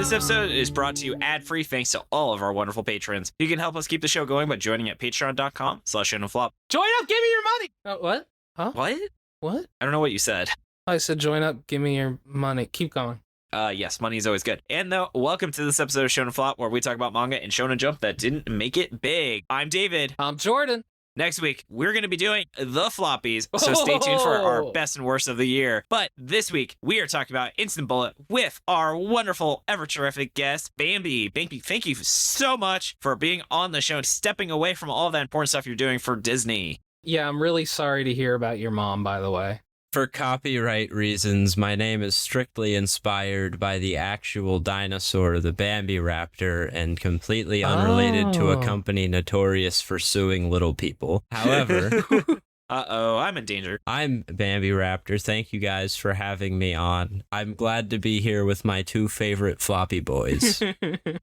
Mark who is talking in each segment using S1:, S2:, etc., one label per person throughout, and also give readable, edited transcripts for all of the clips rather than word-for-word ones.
S1: This episode is brought to you ad-free thanks to all of our wonderful patrons. You can help us keep the show going by joining at patreon.com/shonenflop.
S2: Join up, give me your money! What? Huh?
S1: What? I don't know what you said.
S2: I said join up, give me your money. Keep going.
S1: Yes, money is always good. And welcome to this episode of Shonen Flop, where we talk about manga and Shonen Jump that didn't make it big. I'm David.
S2: I'm Jordan.
S1: Next week, we're going to be doing the floppies, so stay tuned for our best and worst of the year. But this week, we are talking about Instant Bullet with our wonderful, ever-terrific guest, Bambi. Bambi, thank you so much for being on the show and stepping away from all that important stuff you're doing for Disney.
S2: Yeah, I'm really sorry to hear about your mom, by the way.
S3: For copyright reasons, my name is strictly inspired by the actual dinosaur, the Bambiraptor, and completely unrelated to a company notorious for suing little people. However...
S1: Uh-oh, I'm in danger.
S3: I'm Bambiraptor. Thank you guys for having me on. I'm glad to be here with my two favorite floppy boys.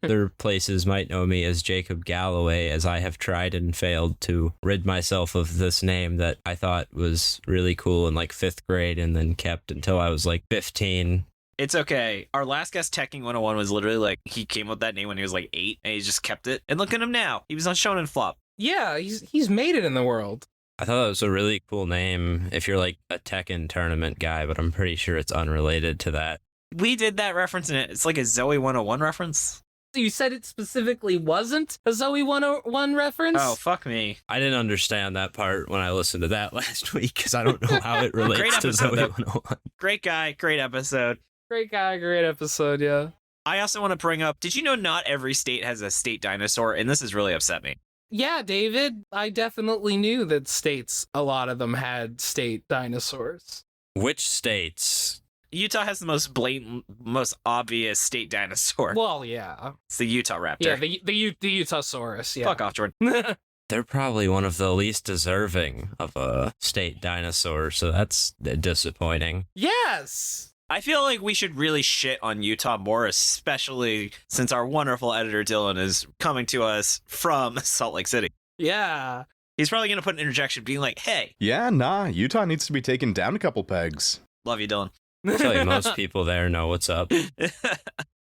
S3: Other places might know me as Jacob Galloway, as I have tried and failed to rid myself of this name that I thought was really cool in like 5th grade and then kept until I was like 15.
S1: It's okay. Our last guest, Teching 101, was literally like, he came up with that name when he was like 8, and he just kept it. And look at him now. He was on Shonen Flop.
S2: Yeah, he's made it in the world.
S3: I thought that was a really cool name if you're like a Tekken tournament guy, but I'm pretty sure it's unrelated to that.
S1: We did that reference in it. It's like a Zoe 101 reference.
S2: You said it specifically wasn't a Zoe 101 reference?
S1: Oh, fuck me.
S3: I didn't understand that part when I listened to that last week because I don't know how it relates to Zoe 101.
S1: Great guy, great episode.
S2: Great guy, great episode, yeah.
S1: I also want to bring up, did you know not every state has a state dinosaur? And this has really upset me.
S2: Yeah, David, I definitely knew that states, a lot of them had state dinosaurs.
S3: Which states?
S1: Utah has the most blatant, most obvious state dinosaur.
S2: Well, yeah.
S1: It's the Utah Raptor.
S2: Yeah, the Utahsaurus, yeah.
S1: Fuck off, Jordan.
S3: They're probably one of the least deserving of a state dinosaur, so that's disappointing.
S2: Yes!
S1: I feel like we should really shit on Utah more, especially since our wonderful editor Dylan is coming to us from Salt Lake City.
S2: Yeah.
S1: He's probably going to put an interjection being like, hey.
S4: Yeah, nah, Utah needs to be taken down a couple pegs.
S1: Love you, Dylan.
S3: I feel like most people there know what's up.
S1: Do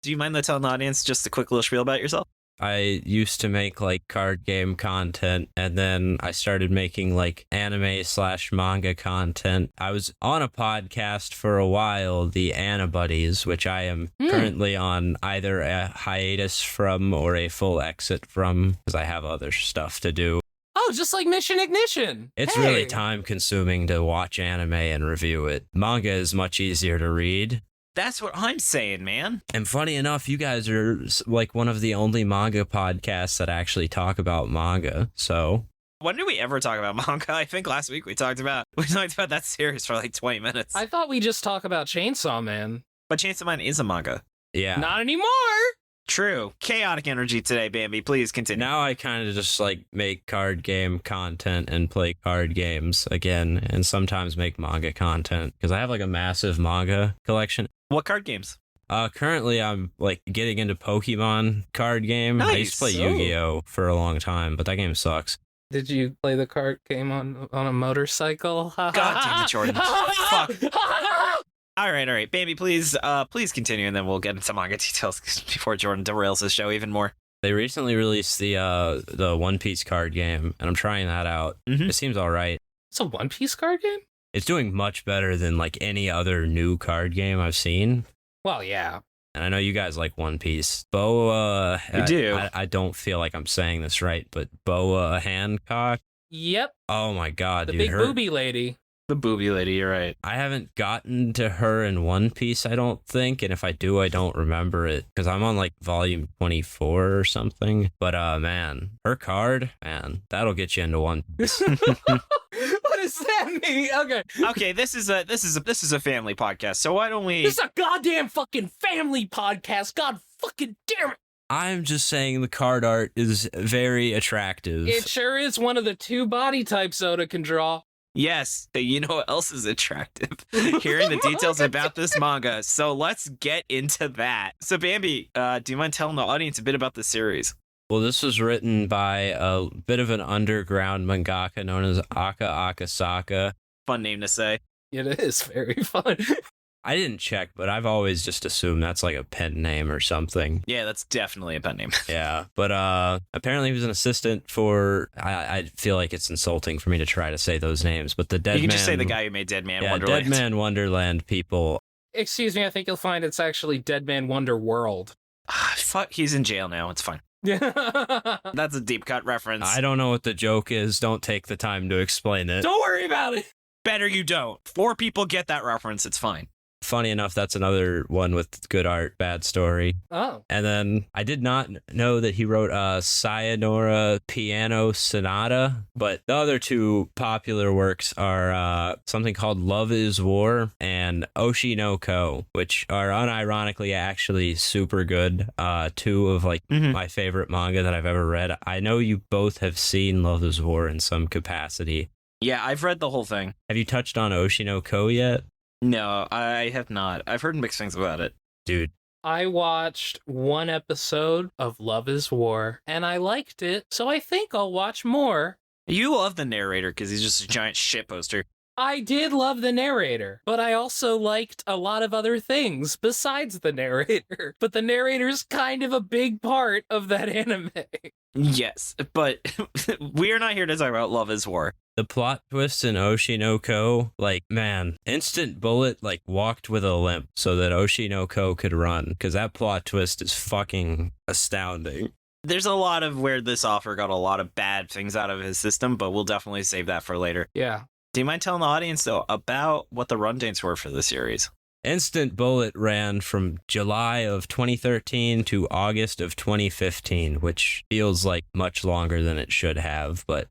S1: you mind telling the audience just a quick little spiel about yourself?
S3: I used to make like card game content, and then I started making like anime/manga content. I was on a podcast for a while, the AniBuddies, which I am currently on either a hiatus from or a full exit from because I have other stuff to do.
S2: Oh, just like Mission Ignition.
S3: It's really time consuming to watch anime and review it. Manga is much easier to read.
S1: That's what I'm saying, man.
S3: And funny enough, you guys are like one of the only manga podcasts that actually talk about manga. So
S1: when did we ever talk about manga? I think last week we talked about that series for like 20 minutes.
S2: I thought we just talk about Chainsaw Man.
S1: But Chainsaw Man is a manga.
S3: Yeah.
S2: Not anymore.
S1: True. Chaotic energy today, Bambi. Please continue.
S3: Now I kind of just like make card game content and play card games again, and sometimes make manga content because I have like a massive manga collection.
S1: What card games?
S3: Currently I'm like getting into Pokemon card game.
S1: Nice.
S3: I used to play Yu-Gi-Oh for a long time, but that game sucks.
S2: Did you play the card game on a motorcycle?
S1: God damn it, Jordan. Fuck. All right. Bambi, please continue, and then we'll get into manga details before Jordan derails his show even more.
S3: They recently released the One Piece card game, and I'm trying that out. It seems all right.
S2: It's a One Piece card game?
S3: It's doing much better than like any other new card game I've seen.
S2: Well, yeah.
S3: And I know you guys like One Piece. Boa...
S1: We do.
S3: I don't feel like I'm saying this right, but Boa Hancock?
S2: Yep.
S3: Oh my god,
S2: the
S3: dude.
S2: big booby lady.
S1: The booby lady, you're right.
S3: I haven't gotten to her in One Piece, I don't think, and if I do, I don't remember it, because I'm on, like, volume 24 or something. But, man, her card, man, that'll get you into One Piece.
S2: What does that mean?
S1: Okay, this is a family podcast, so why don't we...
S2: This is a goddamn fucking family podcast, god fucking damn it!
S3: I'm just saying the card art is very attractive.
S2: It sure is one of the 2 body types Oda can draw.
S1: Yes, you know what else is attractive? Hearing the details about this manga. So let's get into that. So Bambi, do you mind telling the audience a bit about the series?
S3: Well, this was written by a bit of an underground mangaka known as Aka Akasaka.
S1: Fun name to say.
S2: It is very fun.
S3: I didn't check, but I've always just assumed that's like a pen name or something.
S1: Yeah, that's definitely a pen name.
S3: Yeah, but apparently he was an assistant for. I feel like it's insulting for me to try to say those names, but the Dead
S1: You can
S3: Man.
S1: just say the guy who made Dead Man
S3: Yeah,
S1: Wonderland.
S3: Dead Man Wonderland people.
S2: Excuse me, I think you'll find it's actually Dead Man Wonder World.
S1: Fuck, he's in jail now. It's fine.
S2: Don't
S1: That's a deep cut reference.
S3: I don't know what the joke is. Don't take the time to explain it.
S2: worry about it.
S1: Better you don't. 4 people get that reference. It's fine.
S3: Funny enough, that's another one with good art, bad story.
S2: Oh.
S3: And then I did not know that he wrote Sayonara Piano Sonata, but the other 2 popular works are something called Love is War and Oshi no Ko, which are unironically actually super good. 2 of like my favorite manga that I've ever read. I know you both have seen Love is War in some capacity.
S1: Yeah, I've read the whole thing.
S3: Have you touched on Oshi no Ko yet?
S1: No, I have not. I've heard mixed things about it.
S3: Dude.
S2: I watched 1 episode of Love is War, and I liked it, so I think I'll watch more.
S1: You love the narrator because he's just a giant shit poster.
S2: I did love the narrator, but I also liked a lot of other things besides the narrator. But the narrator's kind of a big part of that anime.
S1: Yes, but we are not here to talk about Love is War.
S3: The plot twist in Oshi no Ko, like, man, Instant Bullet, like, walked with a limp so that Oshi no Ko could run, because that plot twist is fucking astounding.
S1: There's a lot of where this author got a lot of bad things out of his system, but we'll definitely save that for later.
S2: Yeah.
S1: Do you mind telling the audience, though, about what the run dates were for the series?
S3: Instant Bullet ran from July of 2013 to August of 2015, which feels like much longer than it should have, but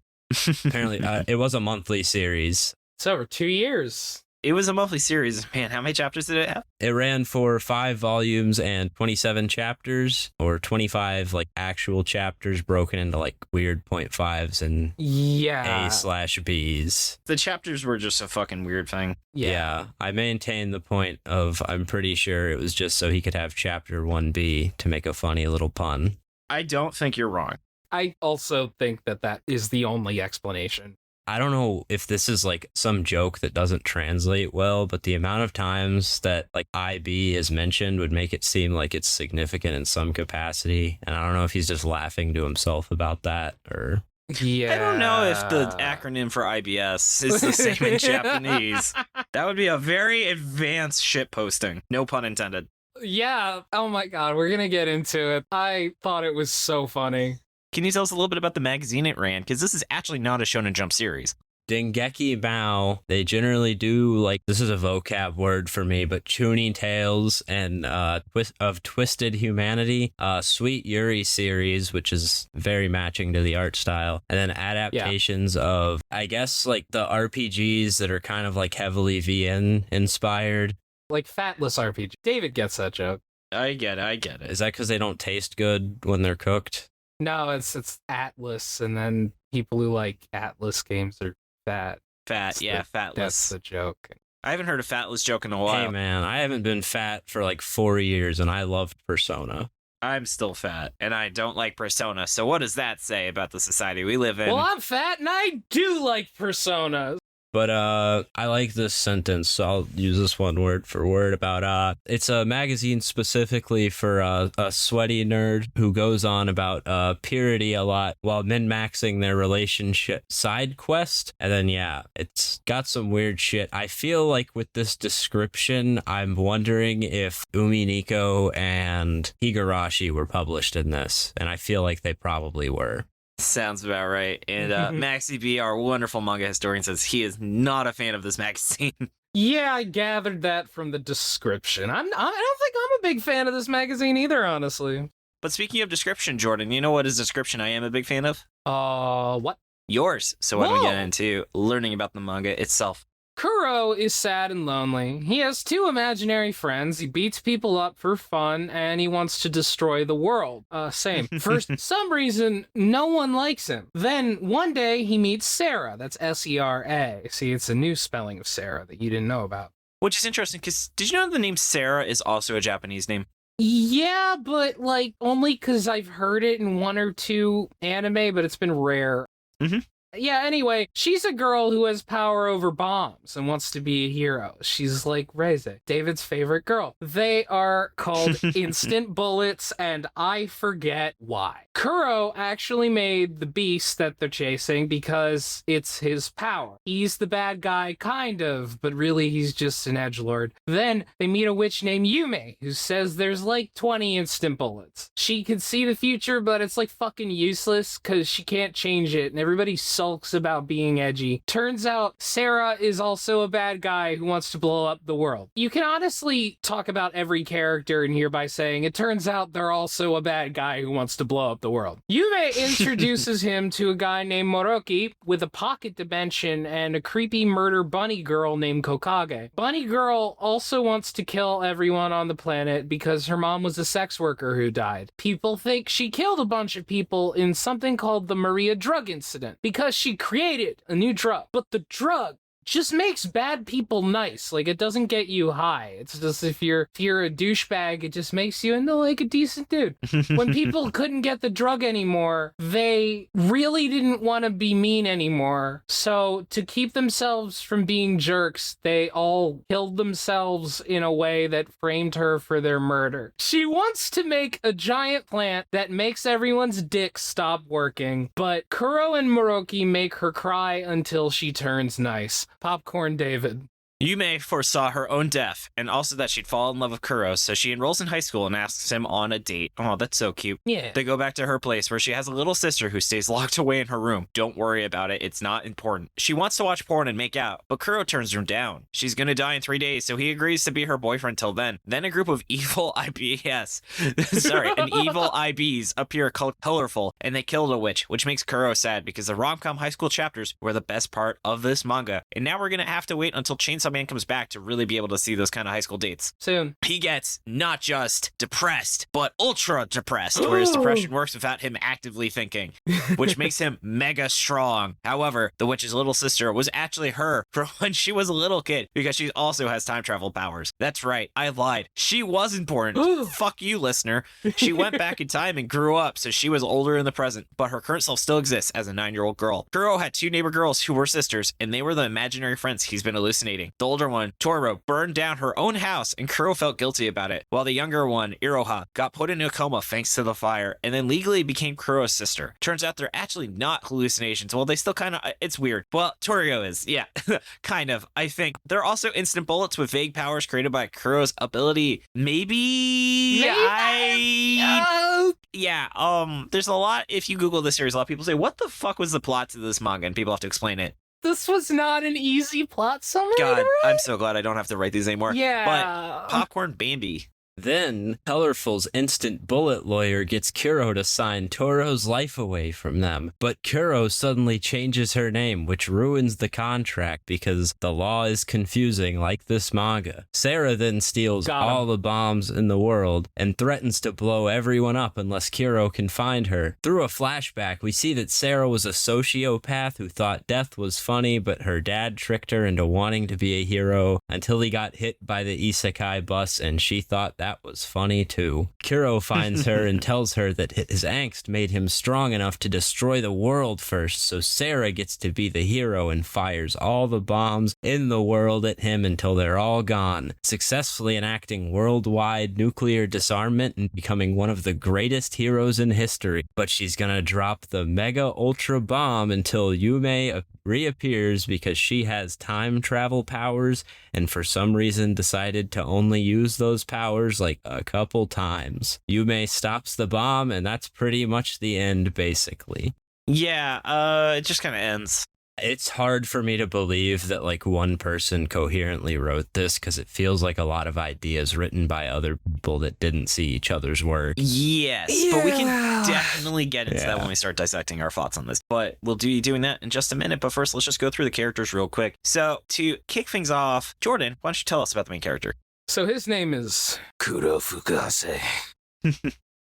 S3: apparently it was a monthly series.
S2: It's over 2 years.
S1: It was a monthly series. Man, how many chapters did it have?
S3: It ran for 5 volumes and 27 chapters, or 25 like actual chapters broken into like weird 0.5s and
S2: Yeah.
S3: A/Bs.
S1: The chapters were just a fucking weird thing.
S3: Yeah, I maintain the point of I'm pretty sure it was just so he could have chapter 1B to make a funny little pun.
S1: I don't think you're wrong.
S2: I also think that is the only explanation.
S3: I don't know if this is like some joke that doesn't translate well, but the amount of times that like IB is mentioned would make it seem like it's significant in some capacity. And I don't know if he's just laughing to himself about that or...
S2: Yeah.
S1: I don't know if the acronym for IBS is the same in Japanese. That would be a very advanced shit posting. No pun intended.
S2: Yeah. Oh my god, we're gonna get into it. I thought it was so funny.
S1: Can you tell us a little bit about the magazine it ran? Because this is actually not a Shonen Jump series.
S3: Dengeki Mao, they generally do, like, this is a vocab word for me, but Chuny Tales and of Twisted Humanity, Sweet Yuri series, which is very matching to the art style, and then adaptations of, I guess, like, the RPGs that are kind of, like, heavily VN inspired.
S2: Like Fatless RPG. David gets that joke.
S1: I get it.
S3: Is that because they don't taste good when they're cooked?
S2: No, it's Atlas, and then people who like Atlas games are fat.
S1: Fat, yeah, fatless.
S2: That's the joke.
S1: I haven't heard a fatless joke in a while.
S3: Hey, man, I haven't been fat for like 4 years, and I loved Persona.
S1: I'm still fat, and I don't like Persona, so what does that say about the society we live in?
S2: Well, I'm fat, and I do like Persona.
S3: But I like this sentence, so I'll use this one word for word about it's a magazine specifically for a sweaty nerd who goes on about purity a lot while min-maxing their relationship side quest. And then, yeah, it's got some weird shit. I feel like with this description, I'm wondering if Umi Niko and Higurashi were published in this, and I feel like they probably were.
S1: Sounds about right. And MaxyBee, our wonderful manga historian, says he is not a fan of this magazine.
S2: Yeah, I gathered that from the description. I don't think I'm a big fan of this magazine either, honestly.
S1: But speaking of description, Jordan, you know what is description I am a big fan of?
S2: What?
S1: Yours. So why don't we
S2: Whoa.
S1: get into learning about the manga itself?
S2: Kuro is sad and lonely. He has 2 imaginary friends. He beats people up for fun, and he wants to destroy the world. Same. For some reason, no one likes him. Then, one day, he meets Sarah. That's Sera. See, it's a new spelling of Sarah that you didn't know about.
S1: Which is interesting, because did you know the name Sarah is also a Japanese name?
S2: Yeah, but, like, only because I've heard it in 1 or 2 anime, but it's been rare.
S1: Mm-hmm.
S2: Yeah, anyway, she's a girl who has power over bombs and wants to be a hero. She's like Reze, David's favorite girl. They are called instant bullets, and I forget why. Kuro actually made the beast that they're chasing because it's his power. He's the bad guy, kind of, but really he's just an edgelord. Then they meet a witch named Yume, who says there's like 20 instant bullets. She can see the future, but it's like fucking useless because she can't change it, and everybody sulks about being edgy. Turns out Sarah is also a bad guy who wants to blow up the world. You can honestly talk about every character in here by saying it turns out they're also a bad guy who wants to blow up the world. Yume introduces him to a guy named Moroki with a pocket dimension and a creepy murder bunny girl named Kokage. Bunny girl also wants to kill everyone on the planet because her mom was a sex worker who died. People think she killed a bunch of people in something called the Maria drug incident because she created a new drug. But the drug just makes bad people nice. Like, it doesn't get you high. It's just if you're a douchebag, it just makes you into like a decent dude. When people couldn't get the drug anymore, they really didn't want to be mean anymore. So to keep themselves from being jerks, they all killed themselves in a way that framed her for their murder. She wants to make a giant plant that makes everyone's dick stop working, but Kuro and Moroki make her cry until she turns nice. Popcorn David.
S1: Yume foresaw her own death, and also that she'd fall in love with Kuro, so she enrolls in high school and asks him on a date. Oh, that's so cute.
S2: Yeah.
S1: They go back to her place where she has a little sister who stays locked away in her room. Don't worry about it, it's not important. She wants to watch porn and make out, but Kuro turns her down. She's gonna die in 3 days, so he agrees to be her boyfriend till then. Then a group of evil IBs, evil IBs appear colorful, and they kill the witch, which makes Kuro sad because the rom-com high school chapters were the best part of this manga. And now we're gonna have to wait until Chainsaw Man comes back to really be able to see those kind of high school dates.
S2: Soon.
S1: He gets not just depressed, but ultra depressed, whereas depression works without him actively thinking, which makes him mega strong. However, the witch's little sister was actually her from when she was a little kid because she also has time travel powers. That's right, I lied. She was important. Fuck you, listener. She went back in time and grew up, so she was older in the present, but her current self still exists as a 9-year-old girl. Kuro had 2 neighbor girls who were sisters, and they were the imaginary friends he's been hallucinating. The older one, Toiro, burned down her own house, and Kuro felt guilty about it, while the younger one, Iroha, got put into a coma thanks to the fire, and then legally became Kuro's sister. Turns out they're actually not hallucinations. Well, they still kind of, it's weird. Well, Toiro is, yeah, kind of, I think. They're also instant bullets with vague powers created by Kuro's ability. Maybe? There's a lot, if you Google this series, a lot of people say, what the fuck was the plot to this manga? And people have to explain it.
S2: This was not an easy plot summary.
S1: God, I'm so glad I don't have to write these anymore.
S2: Yeah.
S1: But Popcorn Bambi.
S3: Then, Colorful's instant bullet lawyer gets Kuro to sign Toro's life away from them, but Kuro suddenly changes her name, which ruins the contract because the law is confusing like this manga. Sarah then steals all the bombs in the world and threatens to blow everyone up unless Kuro can find her. Through a flashback, we see that Sarah was a sociopath who thought death was funny, but her dad tricked her into wanting to be a hero until he got hit by the isekai bus and she thought that was funny too. Kuro finds her and tells her that his angst made him strong enough to destroy the world first, so Sarah gets to be the hero and fires all the bombs in the world at him until they're all gone, successfully enacting worldwide nuclear disarmament and becoming one of the greatest heroes in history. But she's gonna drop the mega ultra bomb until Yume reappears because she has time travel powers and for some reason decided to only use those powers like a couple times. Yume stops the bomb and that's pretty much the end basically.
S1: Yeah, it just kind of ends.
S3: It's hard for me to believe that like one person coherently wrote this because it feels like a lot of ideas written by other people that didn't see each other's work.
S1: Yes, but we can definitely get into that when we start dissecting our thoughts on this. But we'll be doing that in just a minute. But first, let's just go through the characters real quick. So to kick things off, Jordan, why don't you tell us about the main character?
S2: So his name is Kuro Fukase.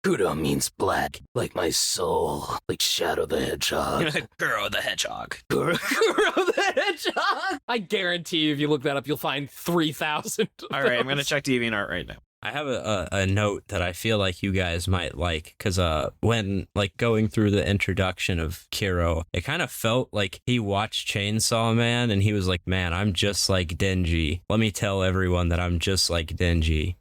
S2: Kuro means black, like my soul, like Shadow the Hedgehog.
S1: Kuro the Hedgehog.
S2: Kuro the Hedgehog! I guarantee you, if you look that up, you'll find 3,000.
S1: All right, I'm going to check DeviantArt right now.
S3: I have a note that I feel like you guys might like, because when like going through the introduction of Kuro, it kind of felt like he watched Chainsaw Man and he was like, man, I'm just like Denji. Let me tell everyone that I'm just like Denji.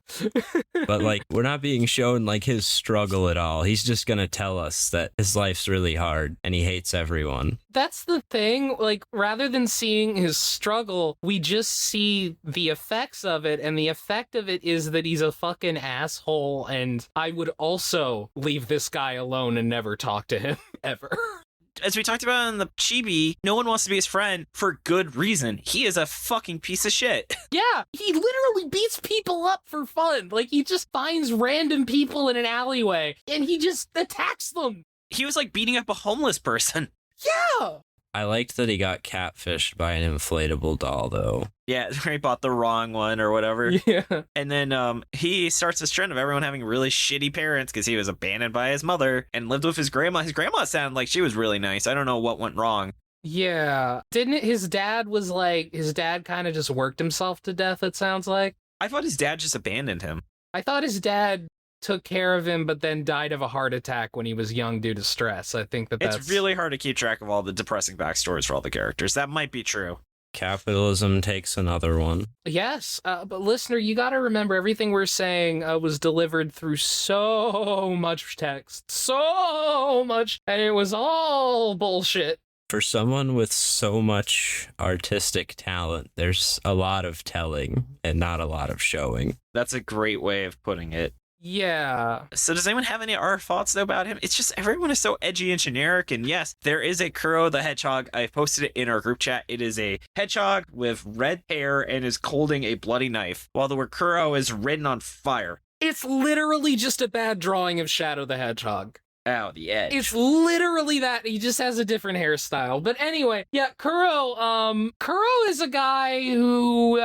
S3: But like, we're not being shown like his struggle at all. He's just gonna tell us that his life's really hard and he hates everyone.
S2: That's the thing. Like, rather than seeing his struggle, we just see the effects of it, and the effect of it is that he's a fucking asshole, and I would also leave this guy alone and never talk to him ever.
S1: As we talked about in the Chibi, no one wants to be his friend for good reason. He is a fucking piece of shit.
S2: Yeah, he literally beats people up for fun. Like, he just finds random people in an alleyway, and he just attacks them.
S1: He was like beating up a homeless person.
S2: Yeah!
S3: I liked that he got catfished by an inflatable doll, though.
S1: Yeah, he bought the wrong one or whatever.
S2: Yeah.
S1: And then he starts this trend of everyone having really shitty parents because he was abandoned by his mother and lived with his grandma. His grandma sounded like she was really nice. I don't know what went wrong.
S2: Yeah. Didn't it, his dad kind of just worked himself to death, it sounds like?
S1: I thought his dad just abandoned him.
S2: I thought his dad took care of him, but then died of a heart attack when he was young due to stress. I think that's...
S1: It's really hard to keep track of all the depressing backstories for all the characters. That might be true.
S3: Capitalism takes another one.
S2: Yes, but listener, you got to remember everything we're saying was delivered through so much text. So much! And it was all bullshit.
S3: For someone with so much artistic talent, there's a lot of telling and not a lot of showing.
S1: That's a great way of putting it.
S2: Yeah.
S1: So does anyone have any other thoughts though about him? It's just everyone is so edgy and generic. And yes, there is a Kuro the Hedgehog. I posted it in our group chat. It is a hedgehog with red hair and is holding a bloody knife, while the word Kuro is written on fire.
S2: It's literally just a bad drawing of Shadow the Hedgehog.
S1: Ow, the edge.
S2: It's literally that. He just has a different hairstyle. But anyway, yeah, Kuro is a guy who,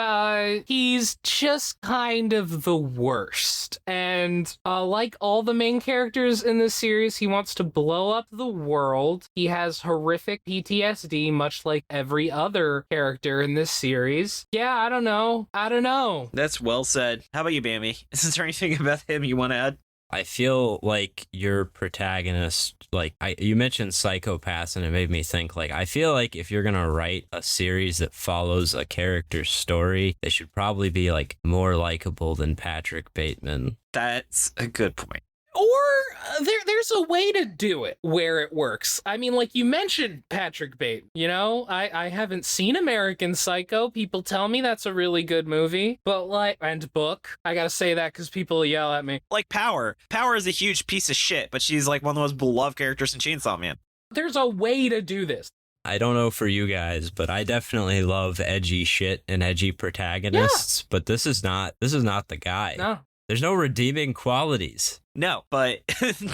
S2: he's just kind of the worst. And, like all the main characters in this series, he wants to blow up the world. He has horrific PTSD, much like every other character in this series. Yeah, I don't know.
S1: That's well said. How about you, Bambi? Is there anything about him you want to add?
S3: I feel like your protagonist, you mentioned psychopaths, and it made me think, I feel like if you're going to write a series that follows a character's story, they should probably be, more likable than Patrick Bateman.
S1: That's a good point.
S2: Or there's a way to do it where it works. I mean, like you mentioned Patrick Bateman, you know, I haven't seen American Psycho. People tell me that's a really good movie, but and book. I gotta say that because people yell at me.
S1: Like Power. Power is a huge piece of shit, but she's like one of the most beloved characters in Chainsaw Man.
S2: There's a way to do this.
S3: I don't know for you guys, but I definitely love edgy shit and edgy protagonists, but this is not the guy.
S2: No.
S3: There's no redeeming qualities.
S1: No, but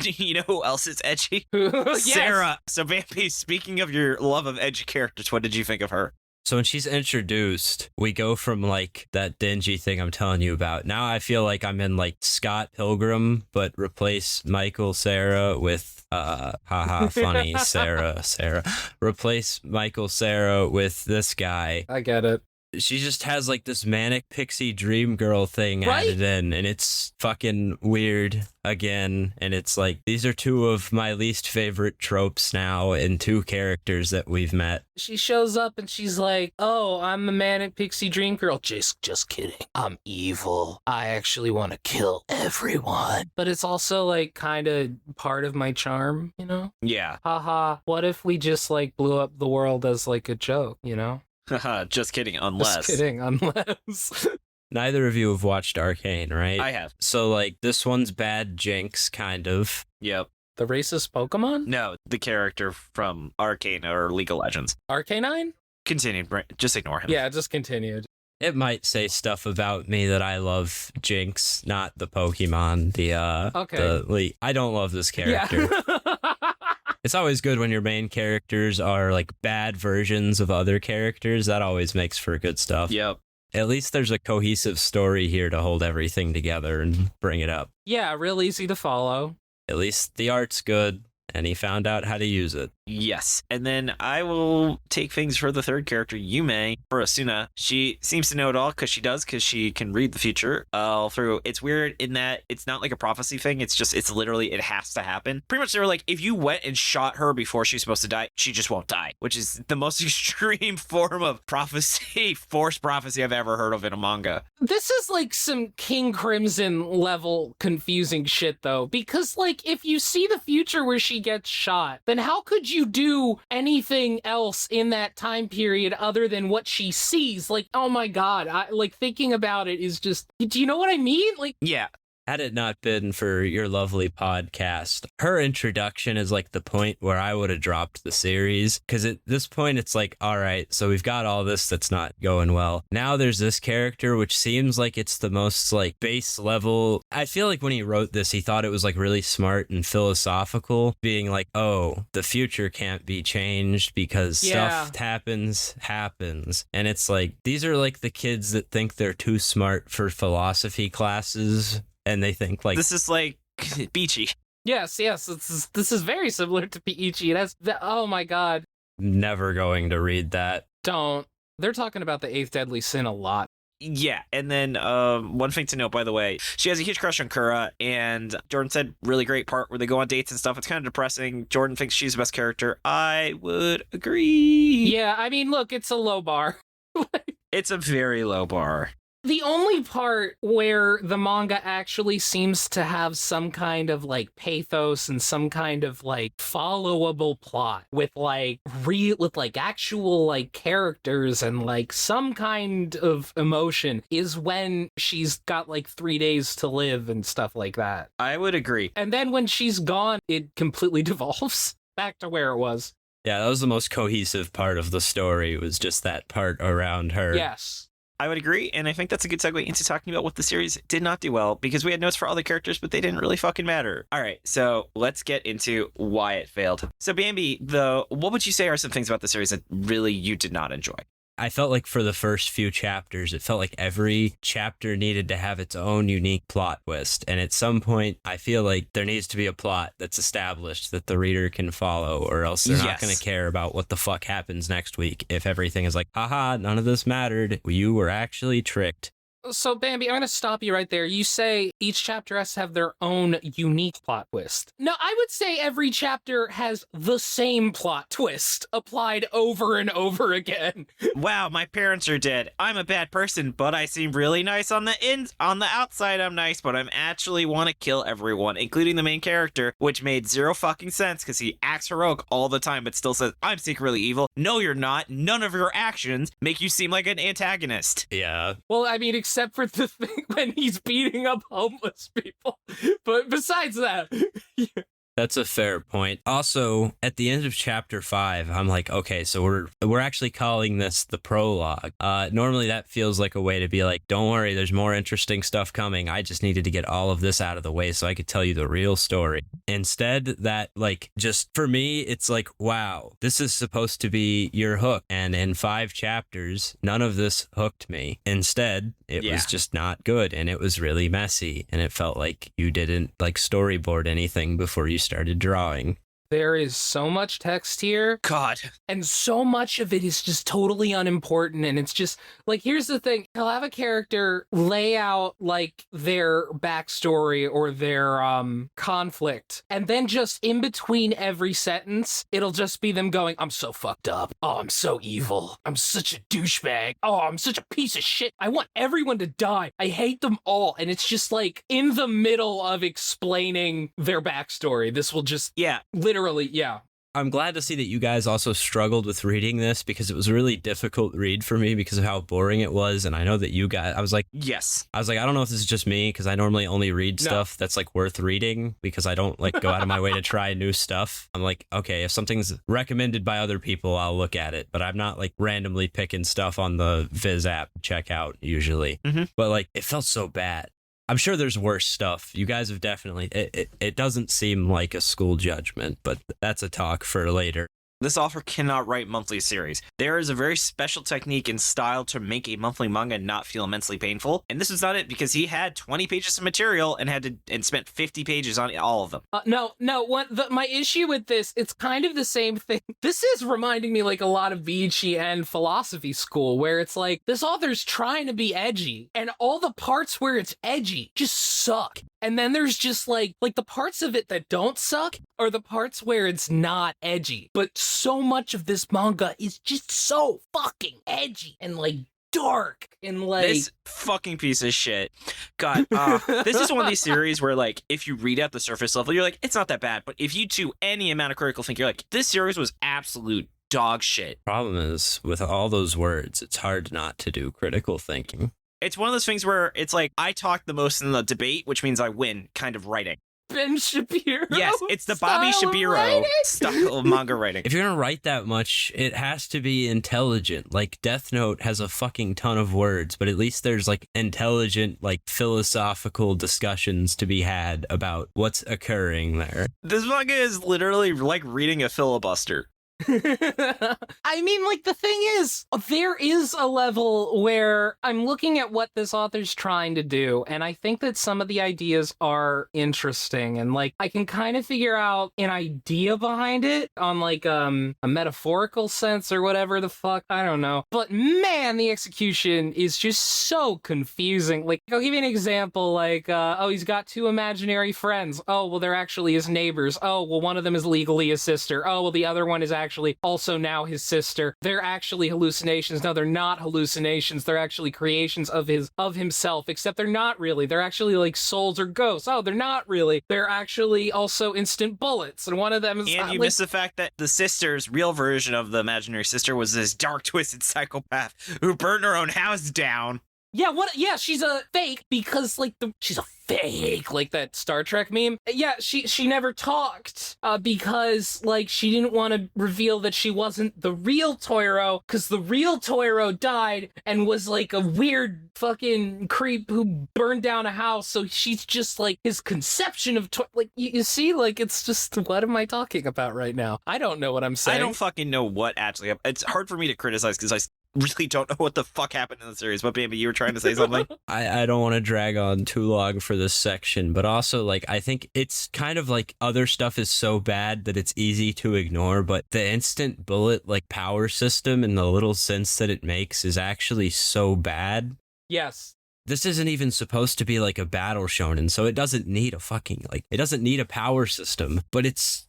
S1: you know who else is edgy?
S2: Yes.
S1: Sarah. So, Bambi, speaking of your love of edgy characters, what did you think of her?
S3: So when she's introduced, we go from that dingy thing I'm telling you about. Now I feel like I'm in Scott Pilgrim, but replace Michael Cera with funny Sarah. Replace Michael Cera with this guy.
S2: I get it.
S3: She just has this manic pixie dream girl thing added in, and it's fucking weird again. And it's these are two of my least favorite tropes now in two characters that we've met.
S2: She shows up and she's like, "Oh, I'm a manic pixie dream girl." Just kidding. I'm evil. I actually want to kill everyone. But it's also kind of part of my charm, you know?
S1: Yeah.
S2: Haha. What if we just blew up the world as a joke, you know?
S1: Just kidding, unless.
S3: Neither of you have watched Arcane, right?
S1: I have.
S3: So, this one's bad Jinx, kind of.
S1: Yep.
S2: The racist Pokemon?
S1: No, the character from Arcane or League of Legends.
S2: Arcanine?
S1: Continue. Just ignore him.
S2: Yeah, just continued.
S3: It might say stuff about me that I love Jinx, not the Pokemon.
S2: Okay.
S3: I don't love this character.
S2: Yeah.
S3: It's always good when your main characters are bad versions of other characters. That always makes for good stuff.
S1: Yep.
S3: At least there's a cohesive story here to hold everything together and bring it up.
S2: Yeah, real easy to follow.
S3: At least the art's good, and he found out how to use it.
S1: Yes. And then I will take things for the third character, Yume, for Asuna. She seems to know it all because she can read the future all through. It's weird in that it's not like a prophecy thing. It's literally, it has to happen. Pretty much they were like, if you went and shot her before she's supposed to die, she just won't die, which is the most extreme form of prophecy, forced prophecy I've ever heard of in a manga.
S2: This is like some King Crimson level confusing shit, though, because, like, if you see the future where she gets shot, then how could you do anything else in that time period other than what she sees? Like, oh my god, thinking about it is just, do you know what I mean? Like,
S1: yeah.
S3: Had it not been for your lovely podcast, her introduction is like the point where I would have dropped the series. Because at this point, it's like, all right, so we've got all this that's not going well. Now there's this character, which seems like it's the most like base level. I feel like when he wrote this, he thought it was like really smart and philosophical, being like, oh, the future can't be changed because stuff happens. And it's like, these are like the kids that think they're too smart for philosophy classes. And they think like
S1: this is like Beachy.
S2: Yes, this is very similar to Piichi. Oh my god.
S3: Never going to read that.
S2: Don't. They're talking about the eighth deadly sin a lot.
S1: Yeah, and then one thing to note, by the way, she has a huge crush on Kura, and Jordan said really great part where they go on dates and stuff. It's kind of depressing. Jordan thinks she's the best character. I would agree.
S2: Yeah, I mean, look, it's a low bar.
S1: It's a very low bar.
S2: The only part where the manga actually seems to have some kind of like pathos and some kind of like followable plot with like actual like characters and like some kind of emotion is when she's got like 3 days to live and stuff like that.
S1: I would agree.
S2: And then when she's gone, it completely devolves back to where it was.
S3: Yeah, that was the most cohesive part of the story, was just that part around her.
S2: Yes.
S1: I would agree, and I think that's a good segue into talking about what the series did not do well, because we had notes for other characters, but they didn't really fucking matter. All right, so let's get into why it failed. So Bambi, what would you say are some things about the series that really you did not enjoy?
S3: I felt like for the first few chapters, it felt like every chapter needed to have its own unique plot twist. And at some point, I feel like there needs to be a plot that's established that the reader can follow, or else they're not going to care about what the fuck happens next week if everything is like, haha, none of this mattered. You were actually tricked.
S2: So, Bambi, I'm going to stop you right there. You say each chapter has to have their own unique plot twist. No, I would say every chapter has the same plot twist applied over and over again.
S1: Wow, my parents are dead. I'm a bad person, but I seem really nice on the outside. I'm nice, but I'm actually want to kill everyone, including the main character, which made zero fucking sense because he acts heroic all the time, but still says, I'm secretly evil. No, you're not. None of your actions make you seem like an antagonist.
S3: Yeah.
S2: Well, I mean, except for the thing when he's beating up homeless people. But besides that...
S3: That's a fair point. Also, at the end of chapter 5, I'm like, okay, so we're actually calling this the prologue. Normally that feels like a way to be like, don't worry, there's more interesting stuff coming. I just needed to get all of this out of the way so I could tell you the real story. Instead, that like, just for me, it's like, wow, this is supposed to be your hook. And in 5 chapters, none of this hooked me. Instead, it was just not good, and it was really messy, and it felt like you didn't like storyboard anything before you started drawing.
S2: There is so much text here.
S1: God.
S2: And so much of it is just totally unimportant. And it's just, like, here's the thing. He'll have a character lay out, like, their backstory or their conflict. And then just in between every sentence, it'll just be them going, I'm so fucked up. Oh, I'm so evil. I'm such a douchebag. Oh, I'm such a piece of shit. I want everyone to die. I hate them all. And it's just, like, in the middle of explaining their backstory, this will just... Literally, yeah.
S3: I'm glad to see that you guys also struggled with reading this, because it was a really difficult read for me because of how boring it was. And I know that you guys, I was like, I don't know if this is just me, because I normally only read stuff that's like worth reading, because I don't like go out of my way to try new stuff. I'm like, okay, if something's recommended by other people, I'll look at it, but I'm not like randomly picking stuff on the Viz app check out usually. But like, it felt so bad. I'm sure there's worse stuff. You guys have definitely... It doesn't seem like a school judgment, but that's a talk for later.
S1: This author cannot write monthly series. There is a very special technique and style to make a monthly manga not feel immensely painful. And this was not it, because he had 20 pages of material and spent 50 pages on all of them.
S2: My issue with this, it's kind of the same thing. This is reminding me like a lot of Vici and philosophy school, where it's like, this author's trying to be edgy, and all the parts where it's edgy just suck. And then there's just like the parts of it that don't suck are the parts where it's not edgy. But so much of this manga is just so fucking edgy and like dark and like
S1: this fucking piece of shit. God, this is one of these series where like if you read at the surface level, you're like, it's not that bad. But if you do any amount of critical thinking, you're like, this series was absolute dog shit.
S3: Problem is, with all those words, it's hard not to do critical thinking.
S1: It's one of those things where it's like, I talk the most in the debate, which means I win kind of writing.
S2: Ben Shapiro.
S1: Yes, it's the Bobby Shapiro style of manga writing.
S3: If you're gonna write that much, it has to be intelligent. Like, Death Note has a fucking ton of words, but at least there's like intelligent, like philosophical discussions to be had about what's occurring there.
S1: This manga is literally like reading a filibuster.
S2: I mean, like, the thing is, there is a level where I'm looking at what this author's trying to do, and I think that some of the ideas are interesting, and like, I can kind of figure out an idea behind it on like a metaphorical sense or whatever the fuck, I don't know. But man, the execution is just so confusing. Like, I'll give you an example, like, he's got two imaginary friends. Oh, well, they're actually his neighbors. Oh, well, one of them is legally his sister. Oh, well, the other one is actually also now his sister. They're actually hallucinations. No, they're not hallucinations. They're actually creations of himself, except they're not really. They're actually like souls or ghosts. Oh, they're not really. They're actually also instant bullets. And one of them is...
S1: And you miss the fact that the sister's real version of the imaginary sister was this dark, twisted psychopath who burned her own house down.
S2: Yeah, yeah, she's a fake because, like, she's a fake, like that Star Trek meme. Yeah, she never talked because, like, she didn't want to reveal that she wasn't the real Toiro, because the real Toiro died and was, like, a weird fucking creep who burned down a house, so she's just, like, his conception of like, you see, like, it's just, what am I talking about right now? I don't know what I'm saying.
S1: I don't fucking know what actually happened. It's hard for me to criticize because I really don't know what the fuck happened in the series. But Bambi, you were trying to say something?
S3: I don't want to drag on too long for this section, but also, like, I think it's kind of like other stuff is so bad that it's easy to ignore, but the instant bullet, like, power system and the little sense that it makes is actually so bad.
S2: Yes.
S3: This isn't even supposed to be like a battle shonen, so it doesn't need a fucking, like, it doesn't need a power system, but it's